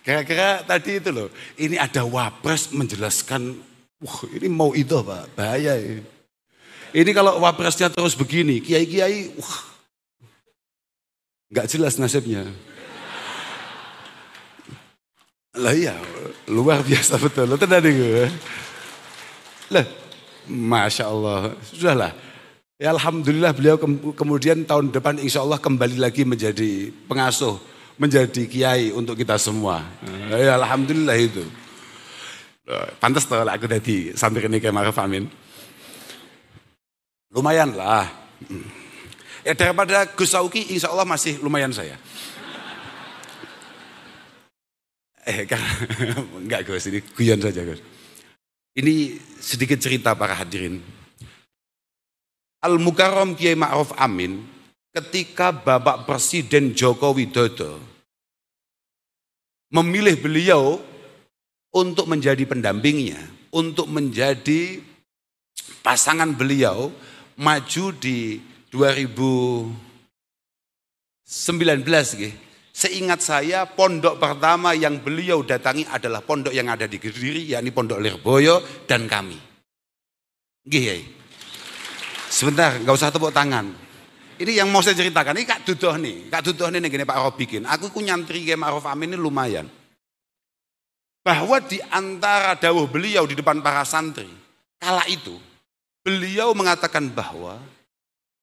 Kira-kira tadi itu loh, ini ada wapres menjelaskan, wah ini mau itu Pak, bahaya ini. Ini kalau wapresnya terus begini, kiai-kiai, wah nggak jelas nasibnya. Lah iya, luar biasa betul. Lo tadi gue. Lah, masya Allah, sudahlah. Ya Alhamdulillah beliau kemudian tahun depan insya Allah kembali lagi menjadi pengasuh, menjadi kiai untuk kita semua. Ya Alhamdulillah itu. Pantas tuh aku tadi santri ini kayak Ma'ruf Amin. Lumayan lah. Ya daripada Gus Sauki insya Allah masih lumayan saya. Enggak Gus, ini guyon saja Gus. Ini sedikit cerita para hadirin. Al-Mukarram Kiai Ma'ruf Amin ketika Bapak Presiden Joko Widodo memilih beliau untuk menjadi pendampingnya, untuk menjadi pasangan beliau maju di 2019 gitu. Seingat saya pondok pertama yang beliau datangi adalah pondok yang ada di Kediri, yakni Pondok Lirboyo dan kami. Nggih. Sebentar, nggak usah tepuk tangan. Ini yang mau saya ceritakan, ini Kak Dudoh nih gini Pak Rob bikin. Aku nyantri Kiai Ma'ruf Amin ini lumayan. Bahwa di antara dawuh beliau di depan para santri, kala itu beliau mengatakan bahwa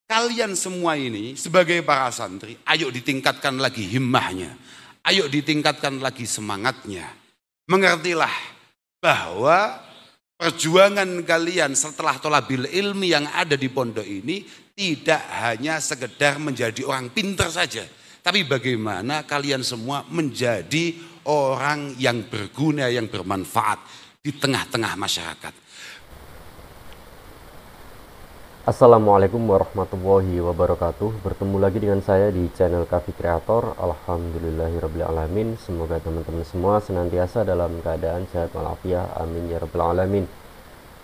kalian semua ini sebagai para santri, ayo ditingkatkan lagi himmahnya, ayo ditingkatkan lagi semangatnya. Mengertilah bahwa perjuangan kalian setelah tholabil ilmi yang ada di pondok ini tidak hanya sekedar menjadi orang pintar saja, tapi bagaimana kalian semua menjadi orang yang berguna, yang bermanfaat di tengah-tengah masyarakat. Assalamualaikum warahmatullahi wabarakatuh. Bertemu lagi dengan saya di channel Kafi Kreator. Alhamdulillahirrabbilalamin. Semoga teman-teman semua senantiasa dalam keadaan sehat walafiat. Amin ya rabbal alamin.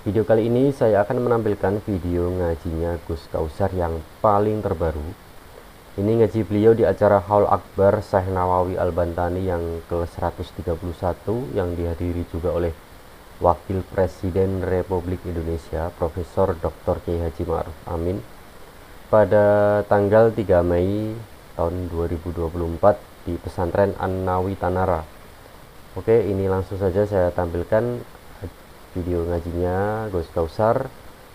Video kali ini saya akan menampilkan video ngajinya Gus Kausar yang paling terbaru. Ini ngaji beliau di acara Haul Akbar Syekh Nawawi Al-Bantani yang ke-131 yang dihadiri juga oleh Wakil Presiden Republik Indonesia Profesor Dr. Kiai Haji Ma'ruf Amin pada tanggal 3 Mei tahun 2024 di Pesantren An-Nawi Tanara. Oke, ini langsung saja saya tampilkan video ngajinya Gus Kausar.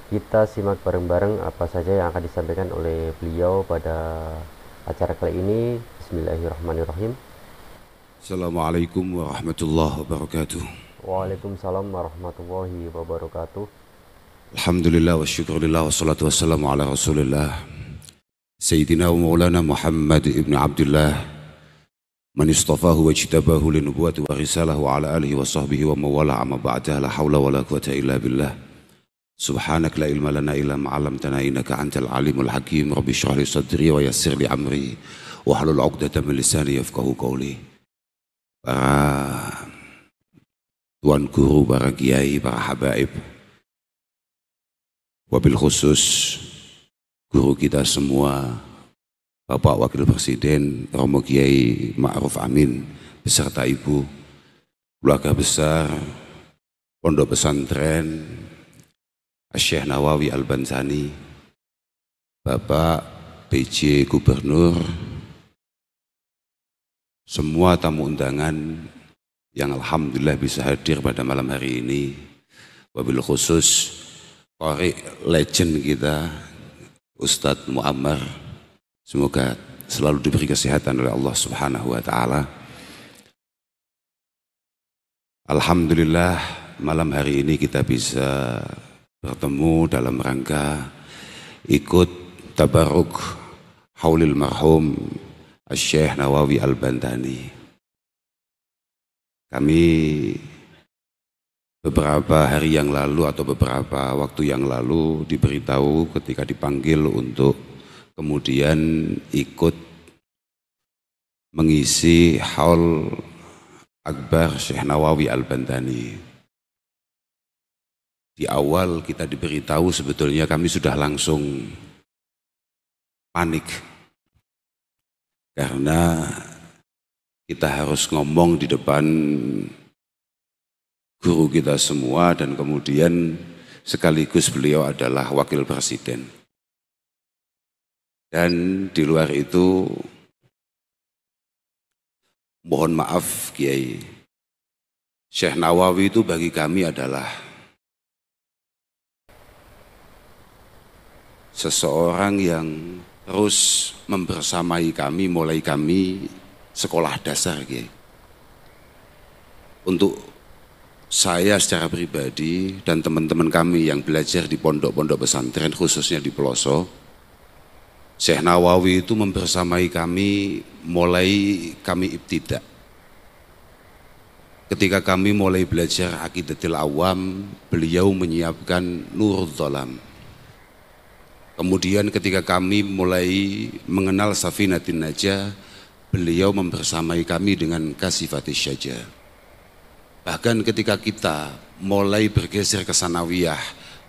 Kita simak bareng-bareng apa saja yang akan disampaikan oleh beliau pada acara kali ini. Bismillahirrahmanirrahim. Assalamualaikum warahmatullahi wabarakatuh. Waalaikumsalam warahmatullahi wabarakatuh. Alhamdulillah wa syukurillah wa salatu wassalamu ala rasulillah Sayyidina wa maulana Muhammad ibn Abdullah man istafahu wa jitabahu linubuwati wa risalah wa ala alihi wa sahbihi wa mawala amma ba'dah la hawla wa la quwata illa billah subhanak la ilma lana illa ma'alamtana innaka antal alimul hakim rabbi syrah li sadri wa yassir li amri wa halul 'uqdatam min lisani yafqahu qawli. Tuan guru, para kiai, para habaib, wabil khusus guru kita semua, Bapak Wakil Presiden Romo Kiai Ma'ruf Amin beserta Ibu, keluarga besar Pondok Pesantren Syekh Nawawi Al-Bantani, Bapak PJ Gubernur, semua tamu undangan yang alhamdulillah bisa hadir pada malam hari ini, wabil khusus qari legend kita Ustadz Muammar, semoga selalu diberi kesehatan oleh Allah Subhanahu wa taala. Alhamdulillah malam hari ini kita bisa bertemu dalam rangka ikut tabarruk haulil marhum Syekh Nawawi Al-Bantani. Kami beberapa hari yang lalu atau beberapa waktu yang lalu diberitahu ketika dipanggil untuk kemudian ikut mengisi Haul Akbar Syekh Nawawi Al-Bantani. Di awal kita diberitahu sebetulnya kami sudah langsung panik karena kita harus ngomong di depan guru kita semua dan kemudian sekaligus beliau adalah wakil presiden. Dan di luar itu mohon maaf Kiai, Syekh Nawawi itu bagi kami adalah seseorang yang terus membersamai kami mulai kami sekolah dasar Kiai. Untuk saya secara pribadi dan teman-teman kami yang belajar di pondok-pondok pesantren khususnya di pelosok, Syekh Nawawi itu membersamai kami mulai kami ibtidak. Ketika kami mulai belajar Aqidatul Awam, beliau menyiapkan Nurul Dhalam. Kemudian ketika kami mulai mengenal Safinatin Najah, beliau membersamai kami dengan Kasifatis Syajah. Bahkan ketika kita mulai bergeser ke Sanawiyah,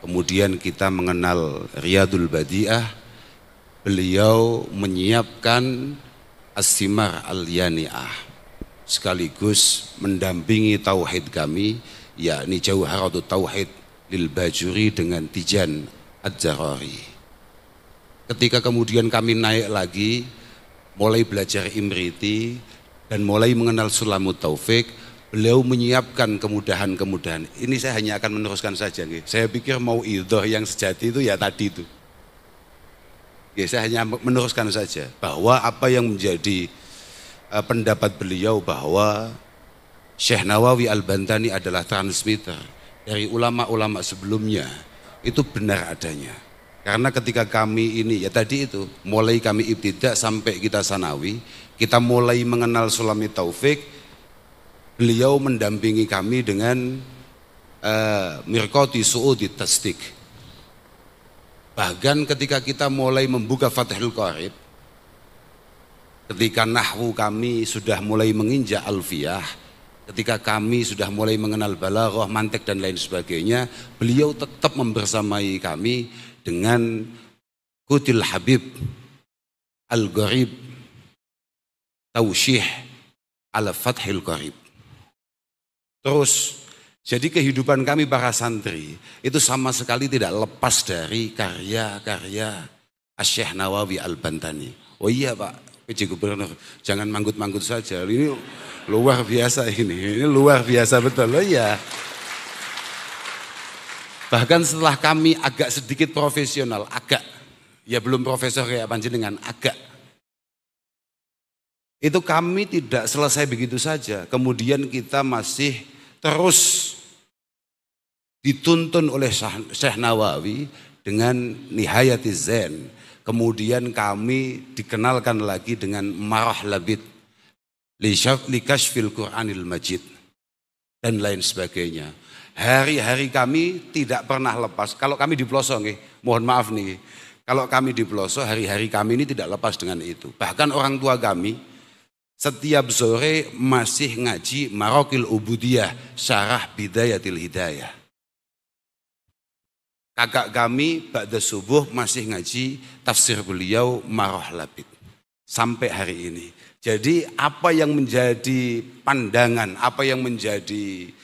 kemudian kita mengenal Riyadul Badi'ah, beliau menyiapkan As-Simar Al-Yani'ah, sekaligus mendampingi tauhid kami, yakni Jauharatut Tauhid lil Bajuri dengan Tijan Ad-Jarari. Ketika kemudian kami naik lagi, mulai belajar Imriti dan mulai mengenal Sulamut Taufik, beliau menyiapkan kemudahan-kemudahan. Ini saya hanya akan meneruskan saja. Saya pikir mau idhah yang sejati itu ya tadi itu. Saya hanya meneruskan saja bahwa apa yang menjadi pendapat beliau bahwa Syekh Nawawi Al-Bantani adalah transmitter dari ulama-ulama sebelumnya, itu benar adanya. Karena ketika kami ini ya tadi itu mulai kami ibtidak sampai kita sanawi, kita mulai mengenal Sulamut Taufik, beliau mendampingi kami dengan Mirqati Su'udi Tasdik. Bahkan ketika kita mulai membuka Fathul Qarib, ketika nahwu kami sudah mulai menginjak alfiyah, ketika kami sudah mulai mengenal balaghah, mantik dan lain sebagainya, beliau tetap membersamai kami dengan Kutil Habib Al-Gharib Tausyih ala Fathil Qarib. Terus, jadi kehidupan kami para santri itu sama sekali tidak lepas dari karya-karya Syekh Nawawi Al-Bantani. Oh iya Pak PJ Gubernur, jangan manggut-manggut saja. Ini luar biasa ini luar biasa betul. Oh iya. Bahkan setelah kami agak sedikit profesional, ya belum profesor kayak panjenengan, itu kami tidak selesai begitu saja. Kemudian kita masih terus dituntun oleh Syekh Nawawi dengan Nihayatiz Zain. Kemudian kami dikenalkan lagi dengan Marah Labid li Kashfil Qur'anil Majid dan lain sebagainya. Hari-hari kami tidak pernah lepas. Kalau kami di pelosok nih, mohon maaf nih. Kalau kami di pelosok, hari-hari kami ini tidak lepas dengan itu. Bahkan orang tua kami setiap sore masih ngaji Maraqil Ubudiyah, Syarah Bidayatil Hidayah. Kakak kami ba'da subuh masih ngaji tafsir beliau Marah Labid. Sampai hari ini. Jadi apa yang menjadi pandangan, apa yang menjadi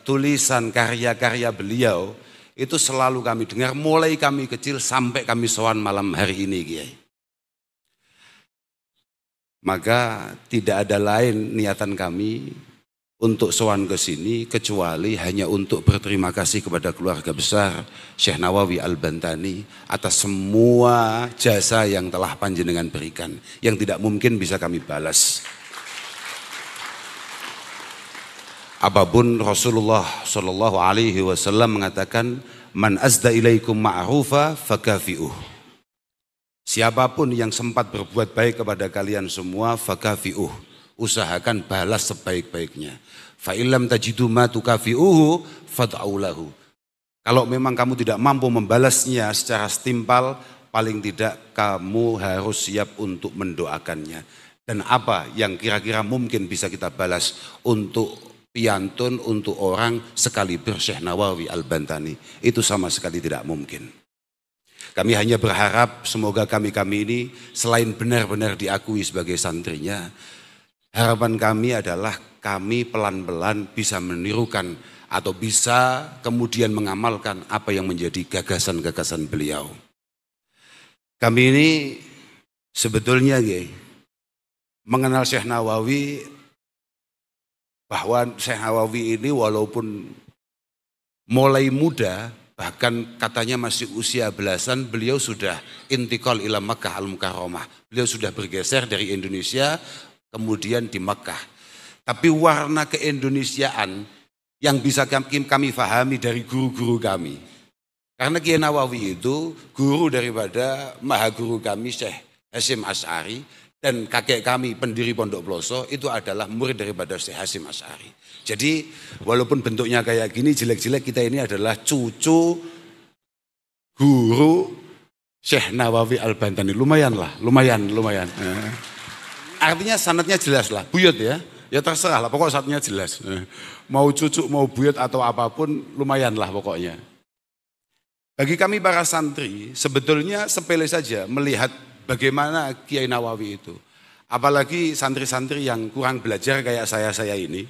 tulisan karya-karya beliau itu selalu kami dengar mulai kami kecil sampai kami sowan malam hari ini Kiai. Maka tidak ada lain niatan kami untuk sowan ke sini kecuali hanya untuk berterima kasih kepada keluarga besar Syekh Nawawi Al-Bantani atas semua jasa yang telah panjenengan berikan yang tidak mungkin bisa kami balas. Apapun Rasulullah Shallallahu Alaihi Wasallam mengatakan, man azda ilaikum ma'rufa fakafi'uh. Siapapun yang sempat berbuat baik kepada kalian semua, fakafi'uh. Usahakan balas sebaik-baiknya. Fa'ilam tajidu ma tukafi'uhu fad'aulahu. Kalau memang kamu tidak mampu membalasnya secara setimpal, paling tidak kamu harus siap untuk mendoakannya. Dan apa yang kira-kira mungkin bisa kita balas untuk piantun untuk orang sekaliber Syekh Nawawi Al-Bantani, itu sama sekali tidak mungkin. Kami hanya berharap semoga kami ini selain benar-benar diakui sebagai santrinya, Harapan kami adalah kami pelan-pelan bisa menirukan atau bisa kemudian mengamalkan apa yang menjadi gagasan-gagasan beliau. Kami ini sebetulnya mengenal Syekh Nawawi, bahwa Syekh Nawawi ini walaupun mulai muda, bahkan katanya masih usia belasan, beliau sudah intikal ila Makkah al-Mukarramah. Beliau sudah bergeser dari Indonesia kemudian di Makkah. Tapi warna keindonesiaan yang bisa kami fahami dari guru-guru kami. Karena Kiai Nawawi itu guru daripada mahaguru kami Syekh Hasyim Asy'ari, dan kakek kami pendiri Pondok Ploso itu adalah murid daripada Syekh Hasyim Asy'ari. Jadi walaupun bentuknya kayak gini jelek-jelek, kita ini adalah cucu guru Syekh Nawawi Al-Bantani. Lumayan. Artinya sanadnya jelas lah, buyut ya. Ya terserah lah, pokoknya sanadnya jelas. Mau cucu, mau buyut atau apapun, lumayan lah pokoknya. Bagi kami para santri, sebetulnya sepele saja melihat bagaimana Kiai Nawawi itu. Apalagi santri-santri yang kurang belajar kayak saya ini.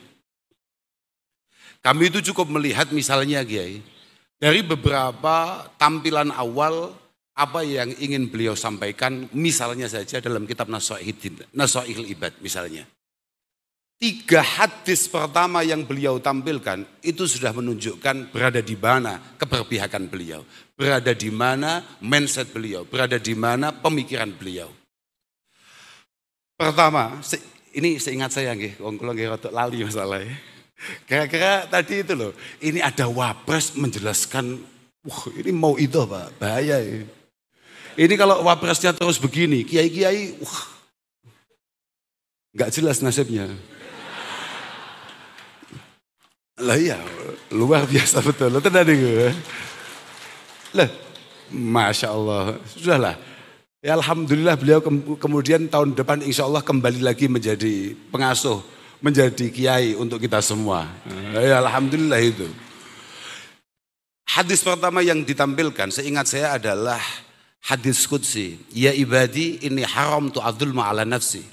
Kami itu cukup melihat misalnya Kiai, dari beberapa tampilan awal apa yang ingin beliau sampaikan, misalnya saja dalam kitab Nasaihil Ibad misalnya. 3 hadis pertama yang beliau tampilkan itu sudah menunjukkan berada di mana keberpihakan beliau, berada di mana mindset beliau, berada di mana pemikiran beliau. Pertama, ini seingat saya kalau rotok lali masalahnya. Kira-kira tadi itu loh, ini ada wapres menjelaskan, ini mau itu Pak, bahaya ya. Ini kalau wapresnya terus begini, kiai-kiai, nggak jelas nasibnya. Lah iya, luar biasa betul. Lo tadi gue. Lah, masya Allah, sudahlah. Ya alhamdulillah beliau kemudian tahun depan insya Allah kembali lagi menjadi pengasuh, menjadi kiai untuk kita semua. Ya alhamdulillah itu. Hadis pertama yang ditampilkan, seingat saya adalah hadis qudsi, ya ibadi ini haram tu'adzulma ala nafsi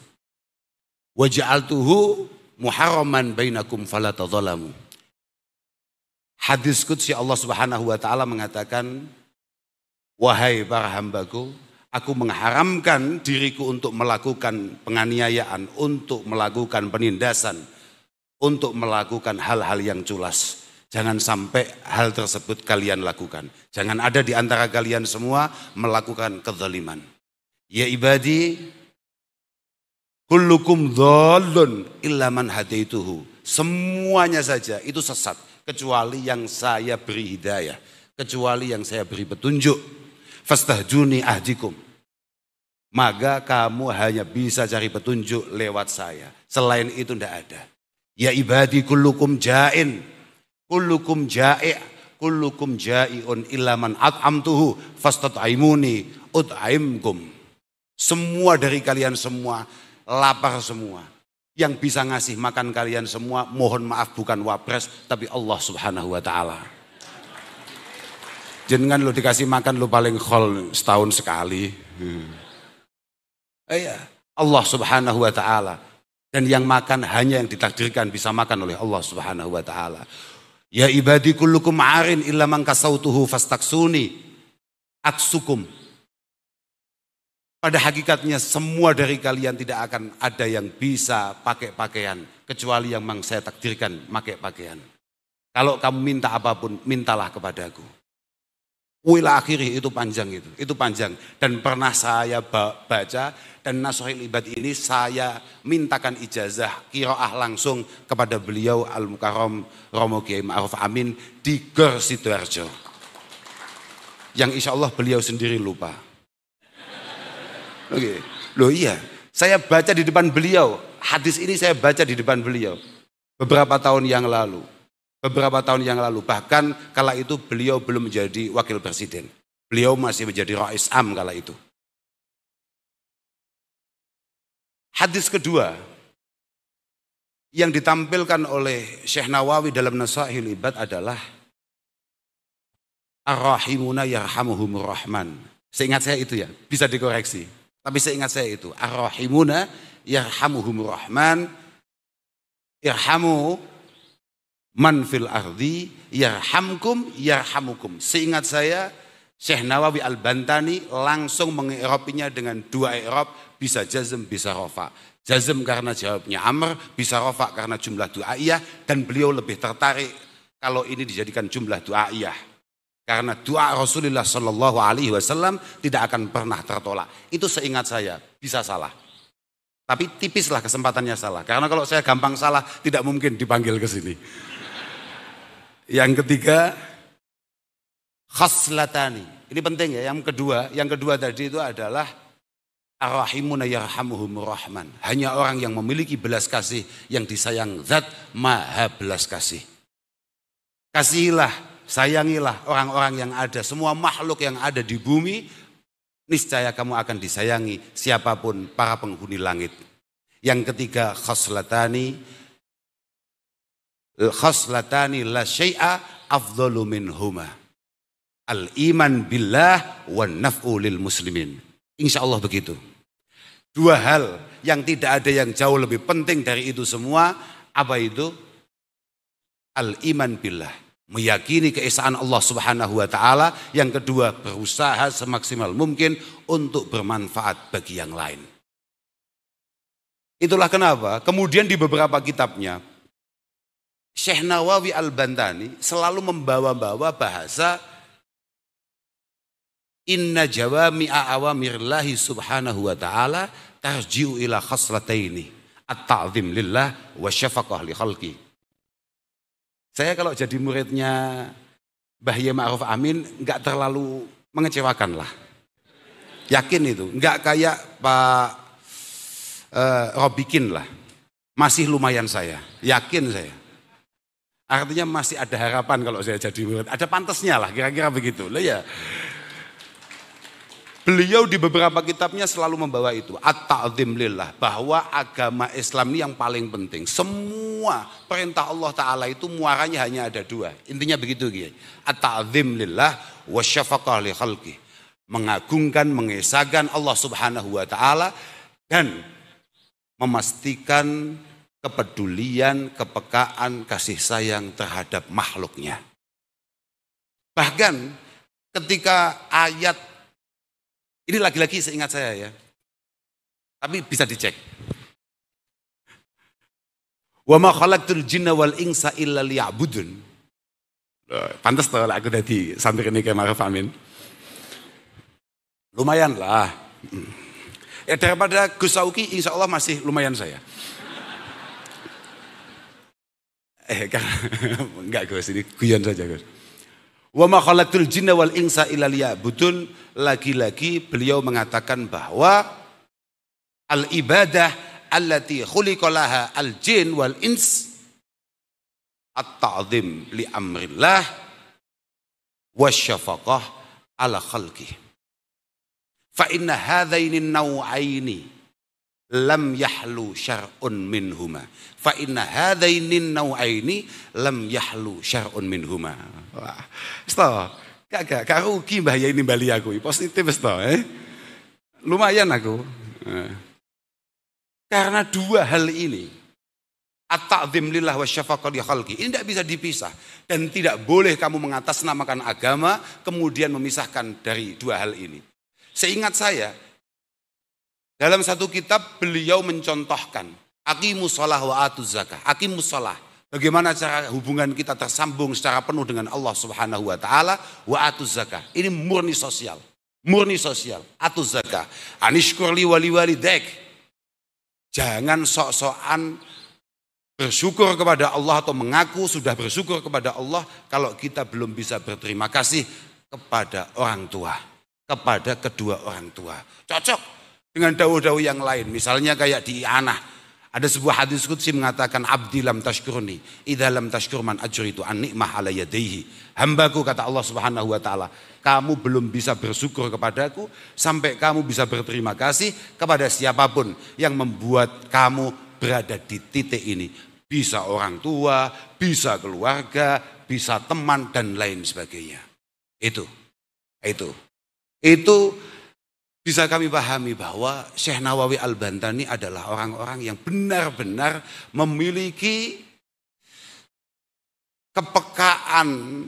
wa ja'altuhu muharraman bainakum fala tadzalamu. Hadis qudsi Allah Subhanahu wa taala mengatakan, wahai para hambaku, aku mengharamkan diriku untuk melakukan penganiayaan, untuk melakukan penindasan, untuk melakukan hal-hal yang culas. Jangan sampai hal tersebut kalian lakukan. Jangan ada di antara kalian semua melakukan kezaliman. Ya ibadi, kullukum dhallun illa man hadaituhu. Semuanya saja itu sesat, kecuali yang saya beri hidayah, kecuali yang saya beri petunjuk. Fastahjuni ahdikum. Maka kamu hanya bisa cari petunjuk lewat saya. Selain itu tidak ada. Ya ibadi kullukum ja'in. Kullukum ja'i' kullukum ja'i'un illa man at'amtuhu fastat'imuni ut'aimkum. Semua dari kalian semua lapar semua. Yang bisa ngasih makan kalian semua, mohon maaf bukan wapres tapi Allah Subhanahu wa taala. Jenengan lo dikasih makan lo paling khol setahun sekali. Allah Subhanahu wa taala. Dan yang makan hanya yang ditakdirkan bisa makan oleh Allah Subhanahu wa taala. Ya ibadi kullukum arin illa man kasautuhu fastaksuni aksukum. Pada hakikatnya semua dari kalian tidak akan ada yang bisa pakai pakaian kecuali yang memang saya takdirkan pakai pakaian. Kalau kamu minta apapun, mintalah kepadaku. Wila akhiri itu panjang itu panjang. Dan pernah saya baca dan Nasaihil Ibad ini saya mintakan ijazah qiraah langsung kepada beliau Al-Mukarram Romo Kiai Ma'ruf Amin di Gor Sidoarjo. Yang insya Allah beliau sendiri lupa. Oke, loh iya, saya baca di depan beliau, hadis ini saya baca di depan beliau beberapa tahun yang lalu. Bahkan kala itu beliau belum menjadi wakil presiden. Beliau masih menjadi Rais Am kala itu. Hadis kedua yang ditampilkan oleh Syekh Nawawi dalam Nasaihil Ibad adalah Ar-Rahimuna yarhamuhumur Rahman. Seingat saya itu ya, bisa dikoreksi. Tapi seingat saya itu Ar-Rahimuna yarhamuhumur rahman, irhamu man fil ardi yarhamkum yarhamukum. Seingat saya Syekh Nawawi Al-Bantani langsung mengi'rabinya dengan dua i'rab, bisa jazm bisa rafa. Jazm karena jawabnya Amr, bisa rafa karena jumlah du'aiyah, dan beliau lebih tertarik kalau ini dijadikan jumlah du'aiyah. Karena doa Rasulullah Shallallahu Alaihi Wasallam tidak akan pernah tertolak. Itu seingat saya, bisa salah. Tapi tipislah kesempatannya salah. Karena kalau saya gampang salah, tidak mungkin dipanggil ke sini. Yang ketiga, khaslatani. Ini penting ya. Yang kedua tadi itu adalah ar-rahimuna yarhamuhumur rahman. Hanya orang yang memiliki belas kasih, yang disayang zat maha belas kasih. Kasihilah, sayangilah orang-orang yang ada, semua makhluk yang ada di bumi, niscaya kamu akan disayangi siapapun para penghuni langit. Yang ketiga, khaslatani la syai'a afdalu minhuma. Al-iman billah wa naf'u lil muslimin. Insya Allah begitu. Dua hal yang tidak ada yang jauh lebih penting dari itu semua. Apa itu? Al-iman billah, meyakini keesaan Allah Subhanahu wa taala. Yang kedua, berusaha semaksimal mungkin untuk bermanfaat bagi yang lain. Itulah kenapa kemudian di beberapa kitabnya Syekh Nawawi Al-Bantani selalu membawa-bawa bahasa inna jawami'a awamirillahi subhanahu wa ta'ala tarji'u ila khaslataini at-ta'zim lillah wa syafaqah li khalqi. Saya kalau jadi muridnya Mbah Yai Ma'ruf Amin enggak terlalu mengecewakan lah. Yakin itu, enggak kayak Pak Robikin lah. Masih lumayan saya, yakin saya. Artinya masih ada harapan kalau saya jadi murid. Ada pantasnya lah, kira-kira begitu. Lah ya. Beliau di beberapa kitabnya selalu membawa itu. At-ta'zim lillah. Bahwa agama Islam ini yang paling penting. Semua perintah Allah Ta'ala itu muaranya hanya ada dua. Intinya begitu. At-ta'zim lillah wa syafaqah li khalqi. Mengagungkan, mengesahkan Allah Subhanahu wa Ta'ala. Dan memastikan kepedulian, kepekaan, kasih sayang terhadap makhluknya. Bahkan ketika ayat, ini lagi-lagi seingat saya ya, tapi bisa dicek. Wa ma khalaqtul jinna wal insa illa liya'budun. Pantas tuh aku tadi sampai ini kayak Ma'ruf Amin. Lumayan lah. Ya daripada Gus Sauki insya Allah masih lumayan saya. Enggak Gus, ini guyon saja Gus. Wa ma khalaqtul jinna wal insa illa liya'budun. Lagi-lagi beliau mengatakan bahwa al-ibadah allati khuliqalaha al-jin wal ins at-ta'zim li amrillah wasyafaqah ala khalqih. Fa inna hadzaini an-naw'aini lam yahlu syar'un minhuma. Fa inna hadzaini an-naw'aini lam yahlu syar'un minhuma. Wah. Sto, gak rugi Mbah Yai nimbali aku. Positif sto, lumayan aku. Karena dua hal ini, at-ta'zim lillah wa syafaqah li khalqi, ini tidak bisa dipisah. Dan tidak boleh kamu mengatasnamakan agama kemudian memisahkan dari dua hal ini. Seingat saya, dalam satu kitab beliau mencontohkan aqimus shalah wa atuz zakah. Aqimus shalah, bagaimana cara hubungan kita tersambung secara penuh dengan Allah Subhanahu wa taala, wa atuz zakah. Ini murni sosial. Murni sosial, atuz zakah. Anishkurli wali walidaik. Jangan sok-sokan bersyukur kepada Allah atau mengaku sudah bersyukur kepada Allah kalau kita belum bisa berterima kasih kepada orang tua. Kepada kedua orang tua. Cocok dengan dawuh-dawuh yang lain. Misalnya kayak di I'anah. Ada sebuah hadis qudsi mengatakan abdi lam tashkurni idza lam tashkur man ajritu an ni'mah ala yadayhi. Hambaku, kata Allah Subhanahu wa taala, kamu belum bisa bersyukur kepadaku sampai kamu bisa berterima kasih kepada siapapun yang membuat kamu berada di titik ini. Bisa orang tua, bisa keluarga, bisa teman dan lain sebagainya. Itu bisa kami pahami bahwa Syekh Nawawi Al-Bantani adalah orang-orang yang benar-benar memiliki kepekaan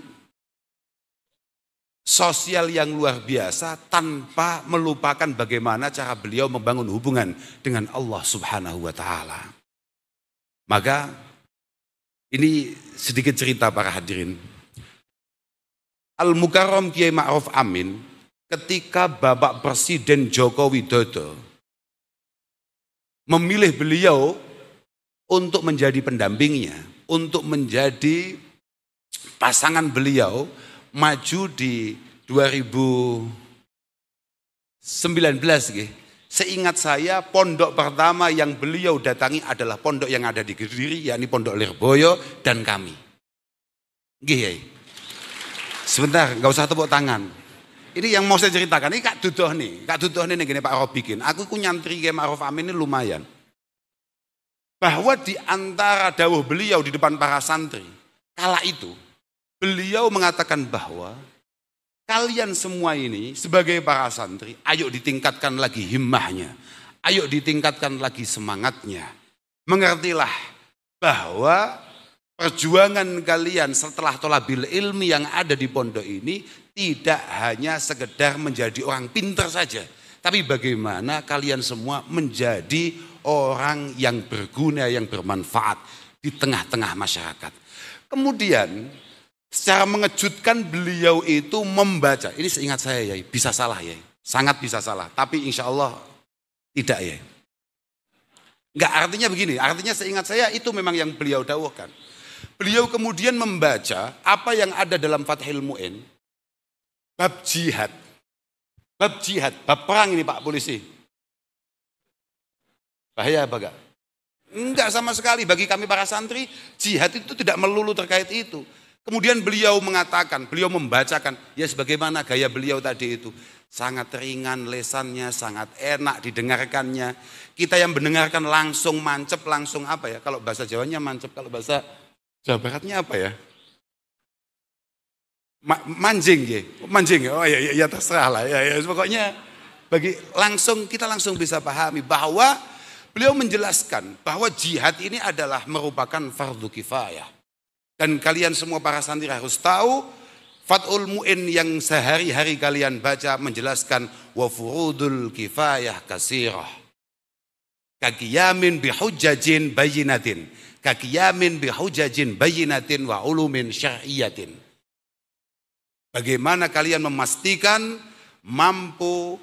sosial yang luar biasa tanpa melupakan bagaimana cara beliau membangun hubungan dengan Allah Subhanahu wa taala. Maka ini sedikit cerita para hadirin. Al-Mukarram Kiai Ma'ruf Amin ketika Bapak Presiden Joko Widodo memilih beliau untuk menjadi pendampingnya, untuk menjadi pasangan beliau maju di 2019 gitu. Seingat saya pondok pertama yang beliau datangi adalah pondok yang ada di Kediri, yakni Pondok Lirboyo dan kami. Nggih. Sebentar, nggak usah tepuk tangan. Ini yang mau saya ceritakan, ini Kak Dudoh nih gini Pak Rob bikin. Aku nyantri ke Ma'ruf Amin ini lumayan. Bahwa di antara dawuh beliau di depan para santri, kala itu beliau mengatakan bahwa kalian semua ini sebagai para santri, ayo ditingkatkan lagi himmahnya, ayo ditingkatkan lagi semangatnya. Mengertilah bahwa perjuangan kalian setelah tholabil ilmi yang ada di pondok ini tidak hanya sekedar menjadi orang pintar saja, tapi bagaimana kalian semua menjadi orang yang berguna, yang bermanfaat di tengah-tengah masyarakat. Kemudian secara mengejutkan beliau itu membaca, ini seingat saya ya, bisa salah ya, sangat bisa salah, tapi insya Allah tidak ya. Enggak, artinya begini, artinya seingat saya itu memang yang beliau dawuhkan. Beliau kemudian membaca apa yang ada dalam Fathul Mu'in, bab jihad, bab perang ini Pak Polisi. Bahaya apa enggak? Enggak sama sekali, bagi kami para santri, jihad itu tidak melulu terkait itu. Kemudian beliau mengatakan, beliau membacakan, ya sebagaimana gaya beliau tadi itu. Sangat ringan lesannya, sangat enak didengarkannya. Kita yang mendengarkan langsung mancep, langsung apa ya, kalau bahasa Jawanya mancep, kalau bahasa Jawa Baratnya apa ya? Manjing ya, oh ya terserah lah ya, pokoknya kita langsung bisa pahami bahwa beliau menjelaskan bahwa jihad ini adalah merupakan fardu kifayah. Dan kalian semua para santri harus tahu Fathul Mu'in yang sehari-hari kalian baca menjelaskan wa furudul kifayah kasirah. Kaqiyamin bihujjajin bayyinatin. Kaqiyamin bihujjajin bayyinatin wa ulumin syar'iyatin. Bagaimana kalian memastikan mampu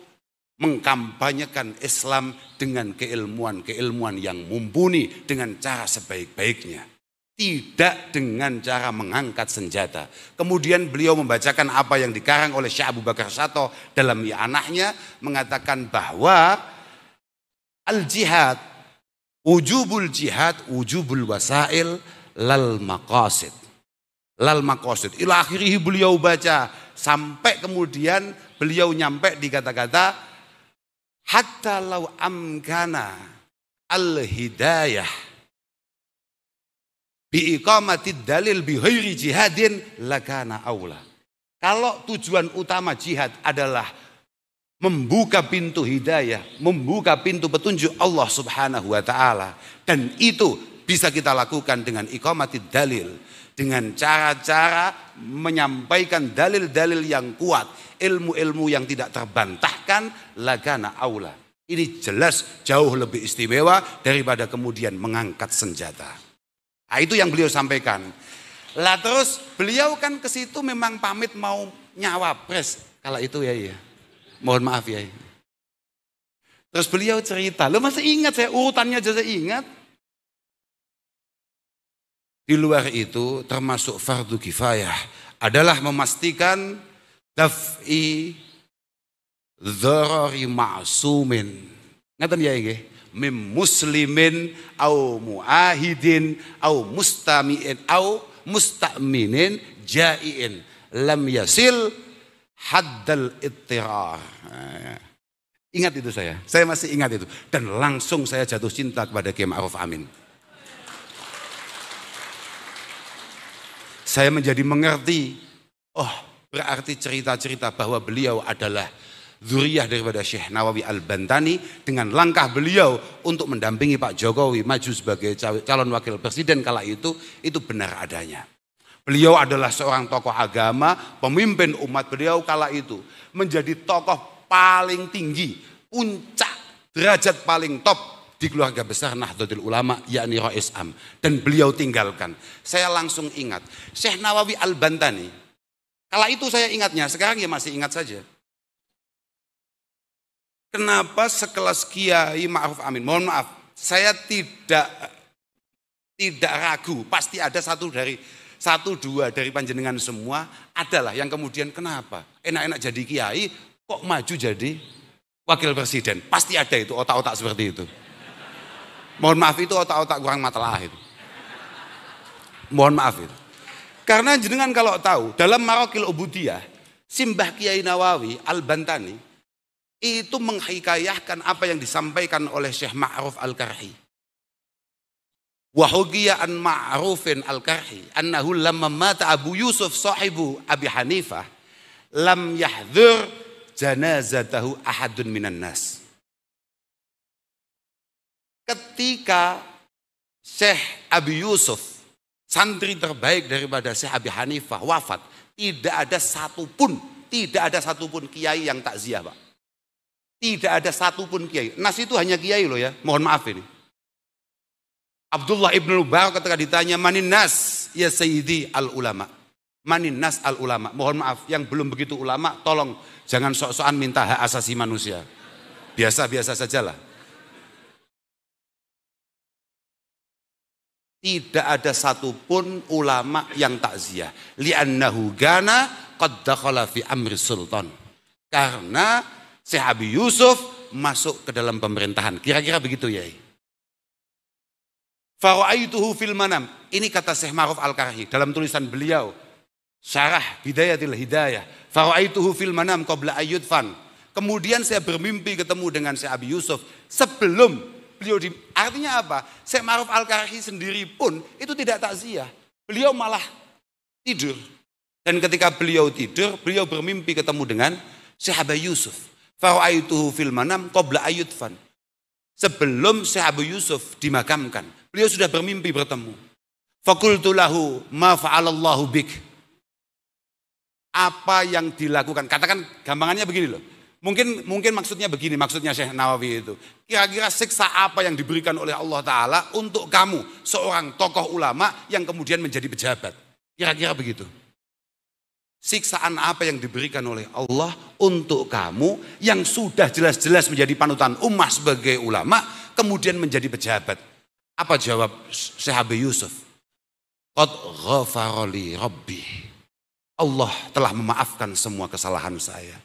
mengkampanyekan Islam dengan keilmuan yang mumpuni dengan cara sebaik-baiknya. Tidak dengan cara mengangkat senjata. Kemudian beliau membacakan apa yang dikarang oleh Syekh Abu Bakar Sato dalam anaknya, mengatakan bahwa al-jihad, wujubul jihad, wujubul wasail, lal maqasid. Lal maqasid. Ila akhirih beliau baca sampai kemudian beliau nyampe di kata-kata hatta law amkana al-hidayah biiqamatid dalil bighairi jihadin lakana aula. Kalau tujuan utama jihad adalah membuka pintu hidayah, membuka pintu petunjuk Allah Subhanahu wa taala, dan itu bisa kita lakukan dengan iqamatid dalil, dengan cara-cara menyampaikan dalil-dalil yang kuat, ilmu-ilmu yang tidak terbantahkan, lakana aula. Ini jelas jauh lebih istimewa daripada kemudian mengangkat senjata. Nah, itu yang beliau sampaikan. Lah terus beliau kan ke situ memang pamit mau nyawapres kala itu ya. Mohon maaf ya. Terus beliau cerita, lo masih ingat saya urutannya aja saya ingat. Di luar itu termasuk fardu kifayah adalah memastikan daf'i dzarari ma'sumin. Ngaten ya nggih? Mim muslimin au muahidin au mustamiin au mustaminin jaiin lam yasil haddal ittirar. Ingat itu saya masih ingat itu, dan langsung saya jatuh cinta kepada Kiai Ma'ruf Amin. Saya menjadi mengerti, oh berarti cerita-cerita bahwa beliau adalah zuriyah daripada Syekh Nawawi Al-Bantani, dengan langkah beliau untuk mendampingi Pak Jokowi maju sebagai calon wakil presiden kala itu benar adanya. Beliau adalah seorang tokoh agama, pemimpin umat. Beliau kala itu menjadi tokoh paling tinggi, puncak derajat paling top di keluarga besar Nahdlatul Ulama, yakni Rais Am. Dan beliau tinggalkan. Saya langsung ingat Syekh Nawawi Al-Bantani. Kala itu saya ingatnya, sekarang ya masih ingat saja. Kenapa sekelas Kiai Ma'ruf Amin, mohon maaf, saya tidak ragu, pasti ada satu dua dari panjenengan semua adalah yang kemudian kenapa enak-enak jadi kiai kok maju jadi wakil presiden. Pasti ada itu otak-otak seperti itu. Mohon maaf, itu otak-otak kurang matelah itu. Mohon maaf itu. Karena jenengan kalau tahu dalam Maraqil Ubudiyah, Simbah Kiai Nawawi Al-Bantani itu menghikayahkan apa yang disampaikan oleh Syekh Ma'ruf Al-Karhi. Wa hukiya an Ma'rufin Al-Karhi annahu lamma mata Abu Yusuf sahibu Abi Hanifah lam yahdhur janazatahu ahadun minan nas. Ketika Syekh Abi Yusuf, santri terbaik daripada Syekh Abi Hanifah, wafat, tidak ada satupun kiai yang takziah, Pak. Tidak ada satupun kiai. Nas itu hanya kiai loh ya, mohon maaf ini. Abdullah ibn Mubarak ketika ditanya manin nas ya sayyidi al ulama, manin nas al ulama, mohon maaf yang belum begitu ulama tolong jangan sok-sokan minta hak asasi manusia, biasa-biasa sajalah. Tidak ada satupun ulama yang takziah. Li'annahu gana qad dakhala fi amri sultan. Karena Syekh Abi Yusuf masuk ke dalam pemerintahan. Kira-kira begitu ya. Fara'aituhu fil manam. Ini kata Syekh Ma'ruf Al-Karhi dalam tulisan beliau. Syarah Bidayatil Hidayah. Fara'aituhu fil manam qabla ayyudfan. Kemudian saya bermimpi ketemu dengan Syekh Abi Yusuf sebelum beliau artinya apa? Syekh Ma'ruf Al-Karhi sendiri pun itu tidak takziah. Beliau malah tidur. Dan ketika beliau tidur, beliau bermimpi ketemu dengan Syekh Abi Yusuf. Fara'aituhu fil manam qabla ayyudfan. Sebelum Syekh Abi Yusuf dimakamkan, beliau sudah bermimpi bertemu. Faqultu lahu ma fa'alallahu bik. Apa yang dilakukan? Katakan gampangannya begini loh. Mungkin maksudnya begini, maksudnya Syekh Nawawi itu. Kira-kira siksa apa yang diberikan oleh Allah Ta'ala untuk kamu, seorang tokoh ulama yang kemudian menjadi pejabat. Kira-kira begitu. Siksaan apa yang diberikan oleh Allah untuk kamu yang sudah jelas-jelas menjadi panutan ummah sebagai ulama, kemudian menjadi pejabat. Apa jawab Syekh Abi Yusuf? Qad ghafara li Rabbi. Allah telah memaafkan semua kesalahan saya.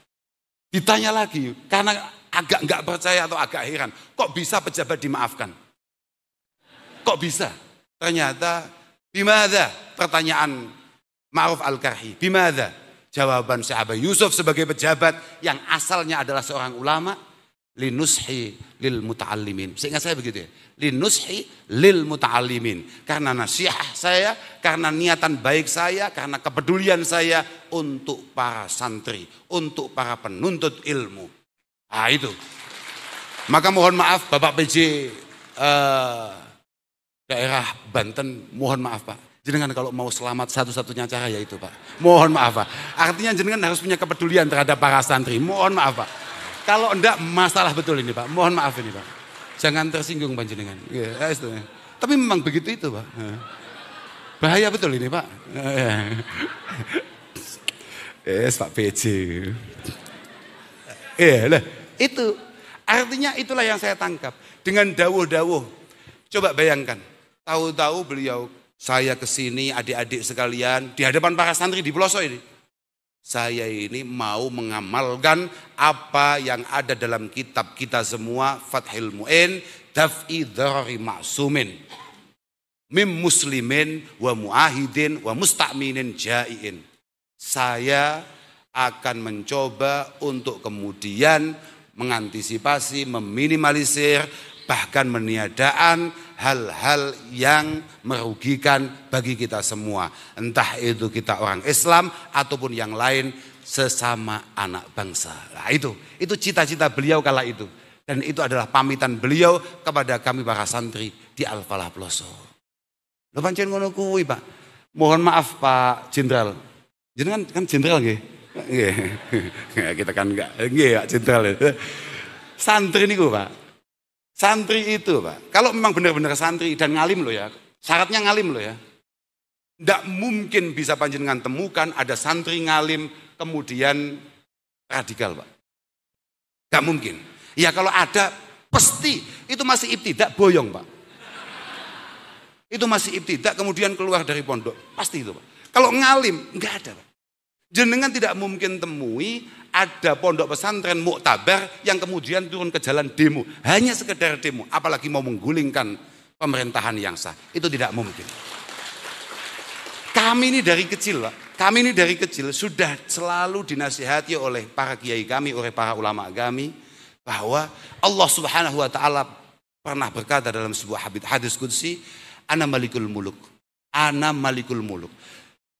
Ditanya lagi, karena agak nggak percaya atau agak heran, kok bisa pejabat dimaafkan? Kok bisa? Ternyata, bimadha? Pertanyaan Ma'ruf Al-Karhi, bimadha? Jawaban Syekh Abi Yusuf sebagai pejabat yang asalnya adalah seorang ulama, linushi lil muta'allimin. Seingat saya begitu ya, linushi lil muta'allimin. Karena nasihat saya, karena niatan baik saya, karena kepedulian saya untuk para santri, untuk para penuntut ilmu. Ah itu. Maka mohon maaf Bapak PJ daerah Banten, mohon maaf Pak. Jenengan kalau mau selamat satu-satunya cara yaitu Pak. Mohon maaf Pak. Artinya jenengan harus punya kepedulian terhadap para santri. Mohon maaf Pak. Kalau enggak masalah betul ini Pak. Mohon maaf ini Pak. Jangan tersinggung panjenengan. Ya, itu. Tapi memang begitu itu Pak. Bahaya betul ini Pak. Pak PJ. Lah, itu artinya itulah yang saya tangkap dengan dawuh-dawuh. Coba bayangkan, tahu-tahu beliau, saya kesini adik-adik sekalian di hadapan para santri di pelosok ini. Saya ini mau mengamalkan apa yang ada dalam kitab kita semua, Fathul Mu'in, Daf'i Dharari Ma'sumin, Mim Muslimin wa Mu'ahidin wa Musta'minin Jai'in. Saya akan mencoba untuk kemudian mengantisipasi, meminimalisir, bahkan meniadaan hal-hal yang merugikan bagi kita semua. Entah itu kita orang Islam ataupun yang lain, sesama anak bangsa. Nah, itu cita-cita beliau kala itu. Dan itu adalah pamitan beliau kepada kami para santri di Al-Falah Ploso. Lho pancen ngono kuwi, Pak. Mohon maaf Pak Jenderal. Jenengan kan jenderal nggih? Nggih. Kita kan enggak. Nggih, Pak Jenderal. Santri niku, Pak. Santri itu, Pak. Kalau memang benar-benar santri dan ngalim loh ya. Syaratnya ngalim loh ya. Tidak mungkin bisa panjenengan temukan ada santri ngalim kemudian radikal, Pak. Tidak mungkin. Ya kalau ada pasti itu masih ibtidak boyong, Pak. Itu masih ibtidak kemudian keluar dari pondok. Pasti itu, Pak. Kalau ngalim enggak ada, Pak. Jenengan tidak mungkin temui ada pondok pesantren muktabar yang kemudian turun ke jalan demo. Hanya sekedar demo, apalagi mau menggulingkan pemerintahan yang sah. Itu tidak mungkin. Kami ini dari kecil, Pak. Kami ini dari kecil sudah selalu dinasihati oleh para kiai kami, oleh para ulama kami, bahwa Allah Subhanahu wa taala pernah berkata dalam sebuah hadis qudsi, ana malikul muluk. Ana malikul muluk.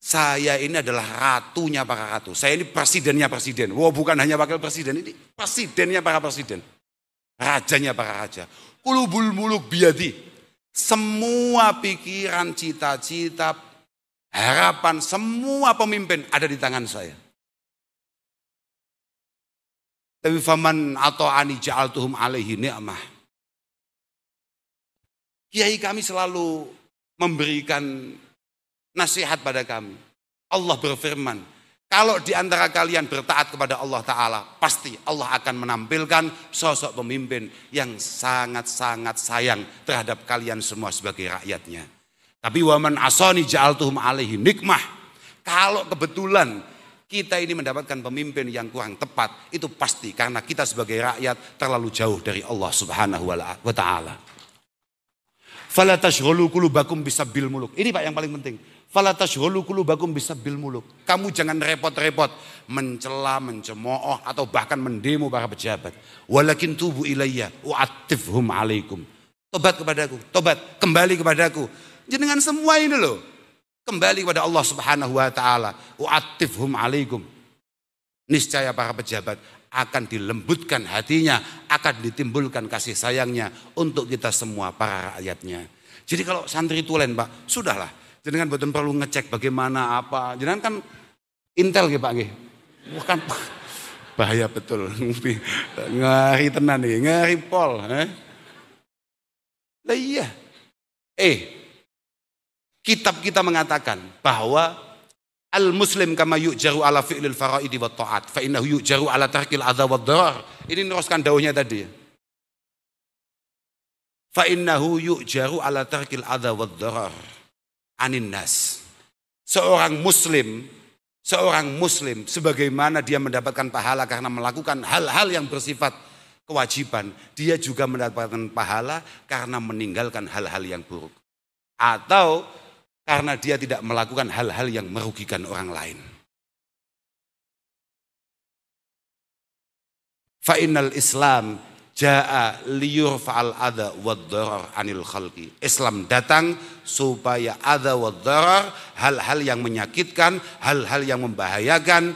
Saya ini adalah ratunya para ratu. Saya ini presidennya presiden. Wah, bukan hanya wakil presiden, ini presidennya para presiden. Rajanya para raja. Qulubul muluk biyadi. Semua pikiran, cita-cita, harapan semua pemimpin ada di tangan saya. Tapi faman ata'ani ja'altuhum alaihi ni'mah. Kiai kami selalu memberikan nasihat pada kami. Allah berfirman, kalau di antara kalian bertaat kepada Allah Ta'ala, pasti Allah akan menampilkan sosok pemimpin yang sangat-sangat sayang terhadap kalian semua sebagai rakyatnya. Tapi waman asani ja'altuhum alaihi nikmah. Kalau kebetulan kita ini mendapatkan pemimpin yang kurang tepat, itu pasti karena kita sebagai rakyat terlalu jauh dari Allah Subhanahu wa taala. Fala tashghulu qulubakum bisabbil muluk. Ini Pak yang paling penting. Fala tashghulu qulubakum bisabbil muluk. Kamu jangan repot-repot mencela, mencemooh atau bahkan mendemo para pejabat. Walakin tubu ilayya u'attifhum alaikum. Tobat kepadaku, tobat, kembali kepadaku. Jenengan semua ini loh, kembali kepada Allah Subhanahu wa taala. U'attifhum alaikum. Niscaya para pejabat akan dilembutkan hatinya, akan ditimbulkan kasih sayangnya untuk kita semua para rakyatnya. Jadi kalau santri tulen, Pak, sudahlah. Jenengan boten perlu ngecek bagaimana apa. Jenengan kan intel nggih, Pak nggih. Bukan bahaya betul. Ngari tenan nih, ngari pol, Lah iya. Kitab kita mengatakan bahwa al-muslim kama yu'jaru ala fi'lil faraidi wa ta'at fa innahu yu'jaru ala tarkil adha wa dharar. Ini neruskan dauhnya tadi ya. Fa innahu yu'jaru ala tarkil adha wa dharar anin nas. Seorang muslim sebagaimana dia mendapatkan pahala karena melakukan hal-hal yang bersifat kewajiban, dia juga mendapatkan pahala karena meninggalkan hal-hal yang buruk. Atau karena dia tidak melakukan hal-hal yang merugikan orang lain. Fa innal Islam jaa liyurfa'al adha wad-dharar anil khalqi. Islam datang supaya adha wad-dharar, hal-hal yang menyakitkan, hal-hal yang membahayakan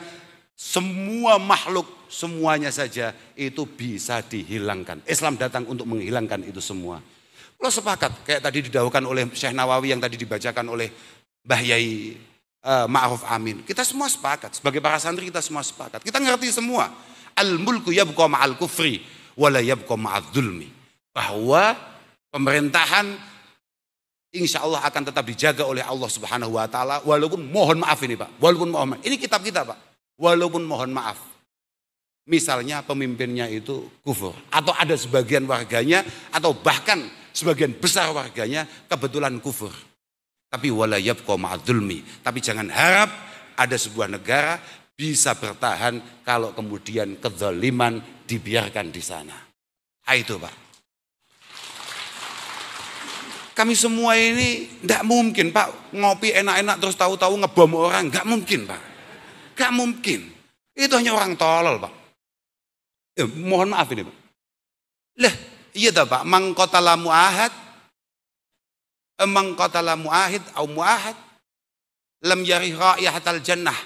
semua makhluk, semuanya saja itu bisa dihilangkan. Islam datang untuk menghilangkan itu semua. Lo sepakat, kayak tadi didahulukan oleh Syekh Nawawi yang tadi dibacakan oleh Mbah Yai Ma'ruf Amin. Kita semua sepakat, sebagai para santri kita semua sepakat. Kita ngerti semua. Al-mulku yabqa ma'al kufri wala yabqa ma'ad dzulmi. Bahwa pemerintahan insya Allah akan tetap dijaga oleh Allah Subhanahu wa taala walaupun mohon maaf ini, Pak. Walaupun mohon maaf. Ini kitab kita, Pak. Walaupun mohon maaf. Misalnya pemimpinnya itu kufur atau ada sebagian warganya atau bahkan sebagian besar warganya kebetulan kufur. Tapi wala yabqa ma'adzulmi. Tapi jangan harap ada sebuah negara bisa bertahan kalau kemudian kezaliman dibiarkan di sana. Itu, Pak. Kami semua ini tidak mungkin, Pak, ngopi enak-enak terus tahu-tahu ngebom orang. Nggak mungkin, Pak. Nggak mungkin. Itu hanya orang tolol, Pak. Mohon maaf ini, Pak. Lah, iya dah, Pak, mangqatala mu'ahad au mu'ahad lam yarih ra'ihatal jannah.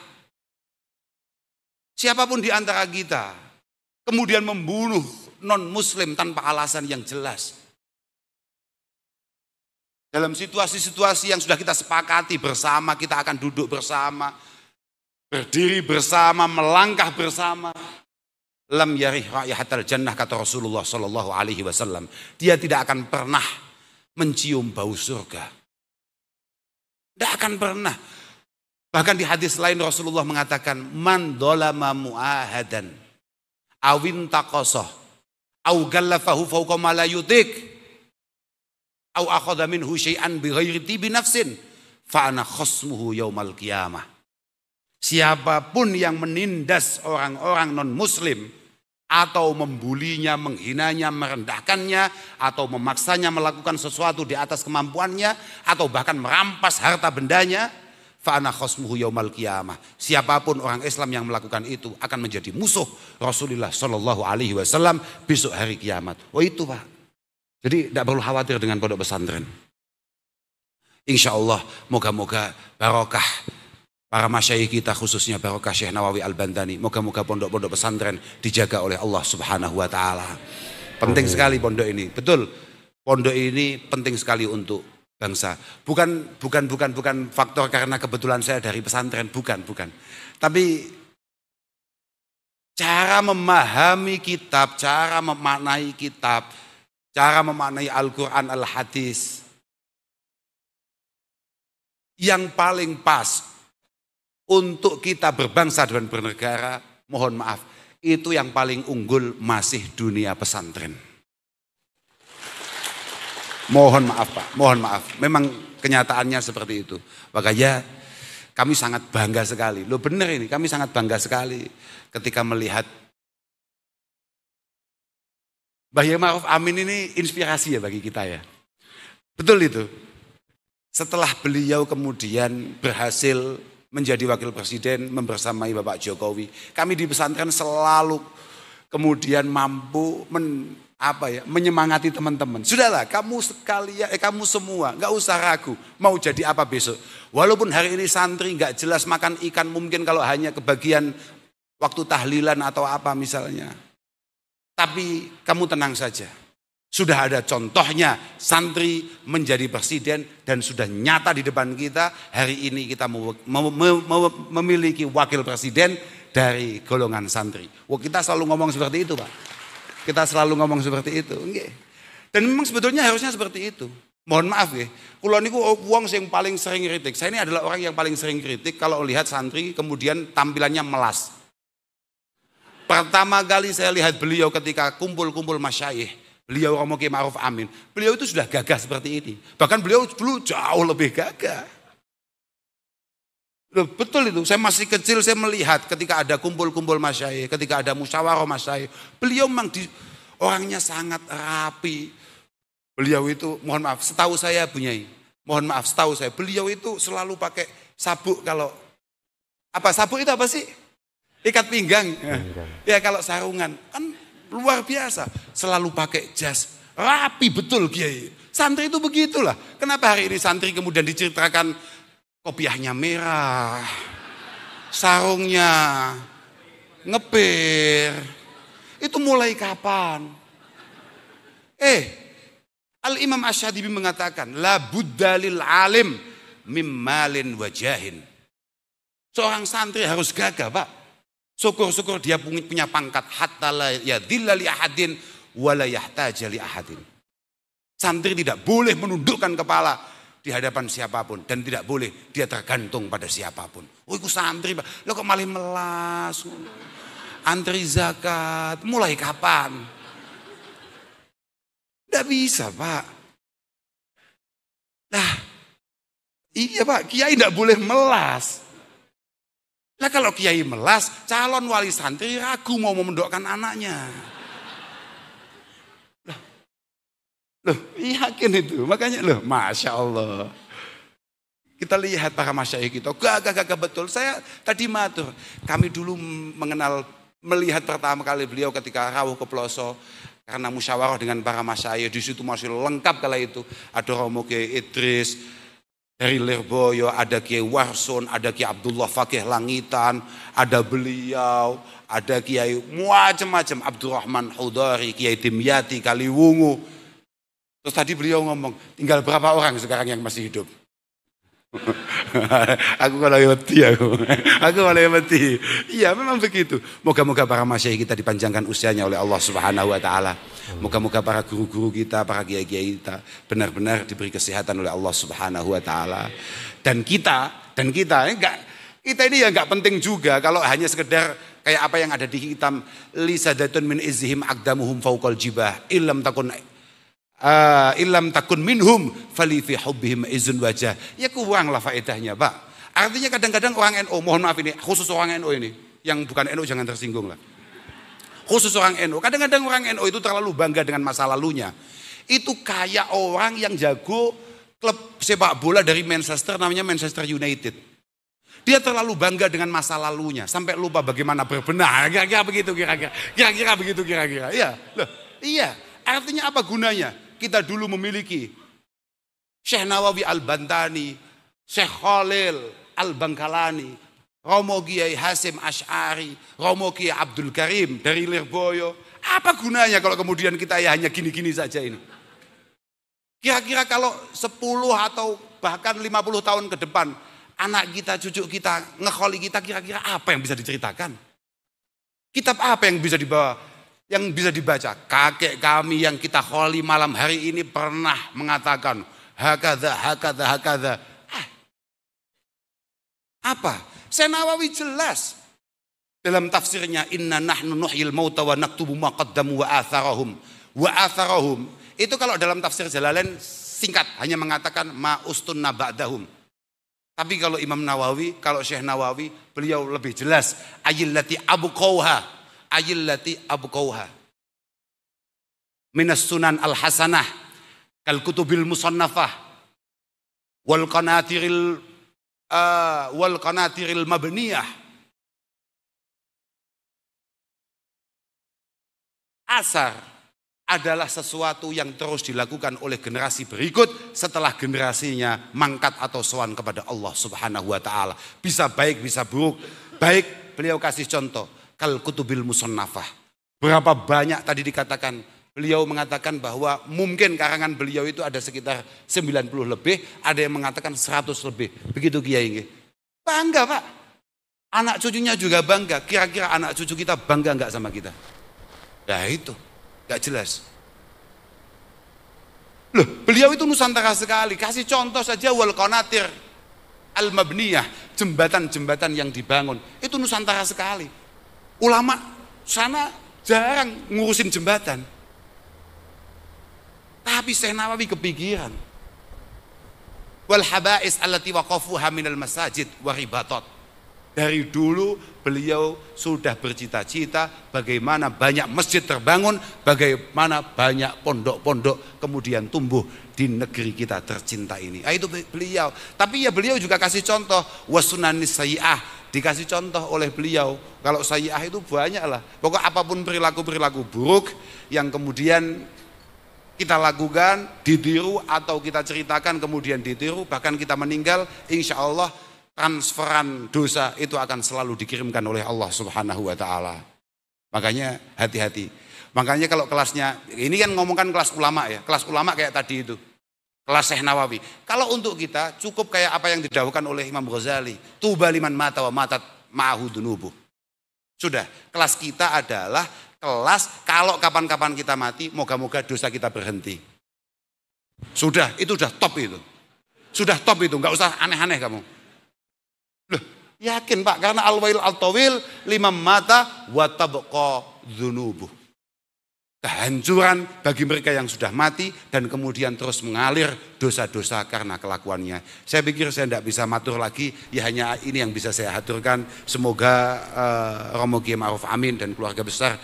Siapapun di antara kita kemudian membunuh non-muslim tanpa alasan yang jelas. Dalam situasi-situasi yang sudah kita sepakati bersama, kita akan duduk bersama, berdiri bersama, melangkah bersama. Lam yarih raihatal jannah, kata Rasulullah sallallahu alaihi wasallam. Dia tidak akan pernah mencium bau surga. Tidak akan pernah. Bahkan di hadis lain Rasulullah mengatakan, man dolama mu'ahadan awin taqasah aw gallafahu fawqa ma la yutik aw akhadha minhu syai'an bighairi tibi nafsin fa ana khasmuhu yaumal qiyamah. Siapapun yang menindas orang-orang non-muslim atau membulinya, menghinanya, merendahkannya, atau memaksanya melakukan sesuatu di atas kemampuannya, atau bahkan merampas harta bendanya, fa'ana khosmuhu yaumal qiyamah. Siapapun orang Islam yang melakukan itu akan menjadi musuh Rasulullah Shallallahu Alaihi Wasallam besok hari kiamat. Oh itu Pak. Jadi tidak perlu khawatir dengan pondok pesantren. Insya Allah moga-moga barokah para masyayikh kita, khususnya barokah Syekh Nawawi Al-Bantani. Moga-moga pondok-pondok pesantren dijaga oleh Allah Subhanahu wa taala. Penting sekali pondok ini. Betul. Pondok ini penting sekali untuk bangsa. Bukan faktor karena kebetulan saya dari pesantren, bukan. Tapi cara memahami kitab, cara memaknai kitab, cara memaknai Al-Qur'an, Al-Hadis yang paling pas untuk kita berbangsa dan bernegara, mohon maaf, itu yang paling unggul masih dunia pesantren. Mohon maaf Pak, mohon maaf. Memang kenyataannya seperti itu. Makanya kami sangat bangga sekali. Loh benar ini, kami sangat bangga sekali ketika melihat Mbah Yai Ma'ruf Amin ini inspirasi ya bagi kita ya. Betul itu. Setelah beliau kemudian berhasil menjadi wakil presiden membersamai Bapak Jokowi, kami di pesantren selalu kemudian mampu menyemangati teman-teman. Sudahlah, kamu kamu semua nggak usah ragu mau jadi apa besok. Walaupun hari ini santri nggak jelas makan ikan, mungkin kalau hanya kebagian waktu tahlilan atau apa misalnya. Tapi kamu tenang saja. Sudah ada contohnya santri menjadi presiden dan sudah nyata di depan kita. Hari ini kita memiliki wakil presiden dari golongan santri. Wah, kita selalu ngomong seperti itu Pak. Kita selalu ngomong seperti itu. Dan memang sebetulnya harusnya seperti itu. Mohon maaf ya. Kulo niku wong yang paling sering kritik. Saya ini adalah orang yang paling sering kritik kalau lihat santri kemudian tampilannya melas. Pertama kali saya lihat beliau ketika kumpul-kumpul masyayikh, beliau Romo Kiai Ma'ruf Amin, beliau itu sudah gagah seperti ini. Bahkan beliau dulu jauh lebih gagah. Loh, betul itu, saya masih kecil saya melihat ketika ada kumpul-kumpul masyayikh, ketika ada musyawarah masyayikh, beliau memang orangnya sangat rapi. Beliau itu, mohon maaf, setahu saya Bunyai, mohon maaf, setahu saya, beliau itu selalu pakai sabuk kalau, sabuk itu apa sih? Ikat pinggang. Ya kalau sarungan, kan luar biasa, selalu pakai jas, rapi betul Kiai. Santri itu begitulah. Kenapa hari ini santri kemudian diceritakan kopiahnya merah, sarungnya ngepir? Itu mulai kapan? Al-Imam Asy-Syatibi mengatakan, la budda lil alim mimmalin wajahin. Seorang santri harus gagah Pak. Syukur-syukur dia punya pangkat hatta la yadhilla li ahadin wa la yahtaja li ahadin. Santri tidak boleh menundukkan kepala di hadapan siapapun dan tidak boleh dia tergantung pada siapapun. Oh, itu santri Pak. Lo kok malah melas? Antri zakat, mulai kapan? Tidak bisa Pak. Nah, iya Pak, kiai tidak boleh melas. Nah kalau kiai melas, calon wali santri ragu mau memendokkan anaknya. Loh, yakin itu. Makanya Masya Allah. Kita lihat para masyayikh kita, gagah betul. Saya tadi matur, kami dulu melihat pertama kali beliau ketika rawuh ke Ploso. Karena musyawarah dengan para masyayikh, di situ masih lengkap kala itu. Ada Romo Kiai Idris, Dari Lirboyo ada Kiai Warsun, ada Kiai Abdullah Fakih Langitan, ada beliau, ada Kiai macam-macam, Abdurrahman Hudari, Kiai Dimyati Kaliwungu. Terus tadi beliau ngomong, tinggal berapa orang sekarang yang masih hidup? Aku kalau mati aku kalau mati. Iya memang begitu. Moga-moga para masyayikh kita dipanjangkan usianya oleh Allah Subhanahu Wa Taala. Moga-moga para guru-guru kita, para kiai-kiai kita benar-benar diberi kesehatan oleh Allah Subhanahu Wa Taala. Dan kita ini ya nggak penting juga kalau hanya sekedar kayak apa yang ada di hitam lisadatun min izhim aqdamuhum fawqal jibah illam takun minhum fali fi hubbihim izun wajah. Ya kurang lah faedahnya, Pak. Artinya kadang-kadang orang NU, mohon maaf ini, khusus orang NU ini, yang bukan NU jangan tersinggung lah. Khusus orang NU, kadang-kadang orang NU itu terlalu bangga dengan masa lalunya. Itu kayak orang yang jago klub sepak bola dari Manchester, namanya Manchester United. Dia terlalu bangga dengan masa lalunya, sampai lupa bagaimana berbenah. Kira-kira begitu kira-kira. Iya, loh, iya. Artinya apa gunanya? Kita dulu memiliki Syekh Nawawi Al-Bantani, Syekh Khalil Al-Bangkalani, Romo Kiai Hasim Asy'ari, Romo Kiai Abdul Karim dari Lirboyo. Apa gunanya kalau kemudian kita ya hanya gini-gini saja ini? Kira-kira kalau 10 atau bahkan 50 tahun ke depan, anak kita, cucu kita, ngekholi kita, kira-kira apa yang bisa diceritakan? Kitab apa yang bisa dibawa? Yang bisa dibaca, kakek kami yang kita kholi malam hari ini pernah mengatakan hakadha. Apa? Syekh Nawawi jelas dalam tafsirnya inna nahnu nuhyil mauta wa naktubu ma qaddamu wa atharahum. Itu kalau dalam tafsir Jalalain singkat hanya mengatakan ma ustunna ba'dahum. Tapi kalau Imam Nawawi, kalau Syekh Nawawi, beliau lebih jelas ayillati abqauha minas sunan al-hasanah kal kutubil musannafah wal qanatiril mabniyah. Asar adalah sesuatu yang terus dilakukan oleh generasi berikut setelah generasinya mangkat atau sowan kepada Allah Subhanahu Wa Taala. Bisa baik, bisa buruk. Baik, beliau kasih contoh kal kutubil musannafah. Berapa banyak tadi dikatakan, beliau mengatakan bahwa mungkin karangan beliau itu ada sekitar 90 lebih, ada yang mengatakan 100 lebih. Begitu Kiai. Bangga, Pak. Anak cucunya juga bangga. Kira-kira anak cucu kita bangga enggak sama kita? Nah itu, enggak jelas. Loh, beliau itu Nusantara sekali. Kasih contoh saja wal qanatir al-mabniyah, jembatan-jembatan yang dibangun. Itu Nusantara sekali. Ulama sana jarang ngurusin jembatan. Tapi Syekh Nawawi kepikiran. Wal haba'is allati waqafuha minal masajid wa ribatat. Dari dulu beliau sudah bercita-cita bagaimana banyak masjid terbangun, bagaimana banyak pondok-pondok kemudian tumbuh di negeri kita tercinta ini. Itu beliau. Tapi ya beliau juga kasih contoh wasunanis sayyi'ah. Dikasih contoh oleh beliau, kalau sayyi'ah itu banyak lah. Pokok apapun perilaku-perilaku buruk yang kemudian kita lakukan, ditiru atau kita ceritakan kemudian ditiru, bahkan kita meninggal, insya Allah transferan dosa itu akan selalu dikirimkan oleh Allah Subhanahu Wa Taala. Makanya hati-hati. Makanya kalau kelasnya, ini kan ngomongkan kelas ulama ya, kelas ulama kayak tadi itu. Kelas Syekh Nawawi. Kalau untuk kita cukup kayak apa yang didahulukan oleh Imam Ghazali. Tuba liman mata wa matat ma'ahu dunubuh. Sudah, kelas kita adalah kelas kalau kapan-kapan kita mati, moga-moga dosa kita berhenti. Sudah, itu sudah top itu. Sudah top itu, nggak usah aneh-aneh kamu. Loh, yakin Pak, karena al-wail al-tawil liman mata wa tabqa dunubuh. Kehancuran bagi mereka yang sudah mati dan kemudian terus mengalir dosa-dosa karena kelakuannya. Saya pikir saya tidak bisa matur lagi, ya hanya ini yang bisa saya haturkan. Semoga Romo Kiai Ma'ruf Amin dan keluarga besar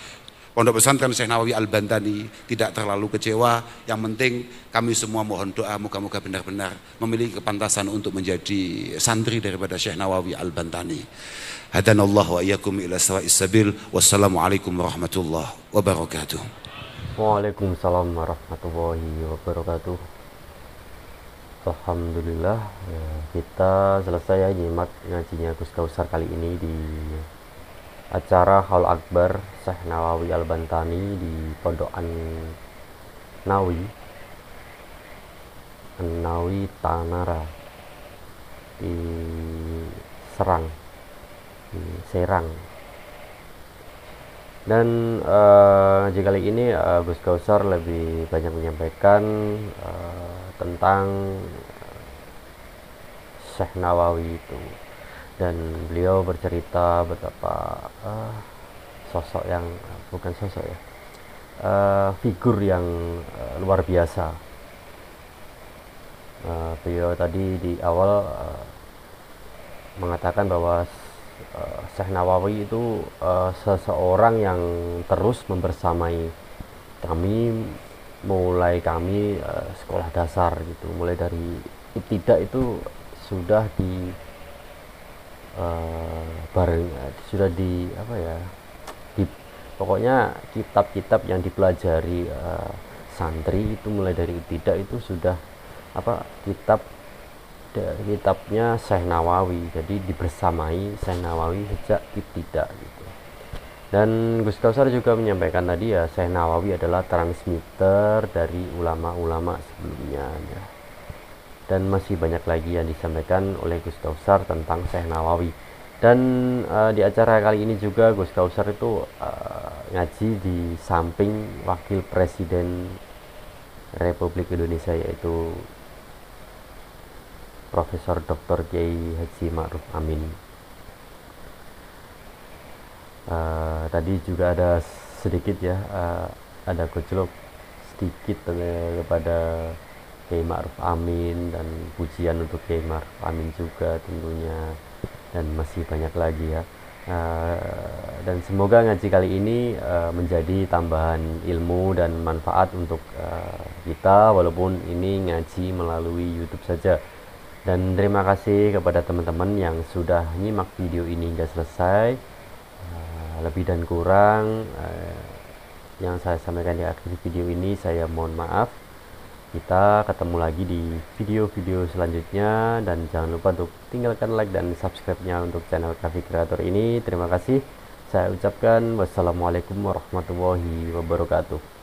Pondok Pesantren Syekh Nawawi Al-Bantani tidak terlalu kecewa. Yang penting kami semua mohon doa moga-moga benar-benar memiliki kepantasan untuk menjadi santri daripada Syekh Nawawi Al-Bantani. Hadanallahu wa iyyakum ila sawa'is sabil. Wassalamualaikum warahmatullahi wabarakatuh. Waalaikumsalam warahmatullahi wabarakatuh. Alhamdulillah ya, kita selesai ya nyimak ngajinya Gus Kausar kali ini di acara Haul Akbar Syekh Nawawi Al-Bantani di Pondokan Nawi Nawi Tanara di Serang, di Serang. Dan jika kali ini Gus Kausar lebih banyak menyampaikan tentang Syekh Nawawi itu, dan beliau bercerita betapa sosok yang bukan sosok ya, figur yang luar biasa. Beliau tadi di awal mengatakan bahwa Syekh Nawawi itu seseorang yang terus membersamai kami, mulai kami sekolah dasar gitu, mulai dari ibtidak itu sudah di bareng, sudah di apa ya, di pokoknya kitab-kitab yang dipelajari santri itu mulai dari ibtidak itu sudah apa, kitabnya Syekh Nawawi, jadi dibersamai Syekh Nawawi sejak ibtidak gitu. Dan Gus Kausar juga menyampaikan tadi ya, Syekh Nawawi adalah transmitter dari ulama-ulama sebelumnya ya. Dan masih banyak lagi yang disampaikan oleh Gus Kausar tentang Syekh Nawawi. Dan di acara kali ini juga Gus Kausar itu ngaji di samping Wakil Presiden Republik Indonesia, yaitu Profesor Dr. Kiai Haji Ma'ruf Amin. Tadi juga ada sedikit ya, ada gojlok sedikit kepada Kiai Ma'ruf Amin, dan pujian untuk Kiai Ma'ruf Amin juga tentunya, dan masih banyak lagi ya. Dan semoga ngaji kali ini menjadi tambahan ilmu dan manfaat untuk kita, walaupun ini ngaji melalui YouTube saja. Dan terima kasih kepada teman-teman yang sudah nyimak video ini hingga selesai. Lebih dan kurang yang saya sampaikan di akhir video ini, saya mohon maaf. Kita ketemu lagi di video-video selanjutnya, dan jangan lupa untuk tinggalkan like dan subscribe-nya untuk channel Kafi Kreator ini. Terima kasih. Saya ucapkan wassalamualaikum warahmatullahi wabarakatuh.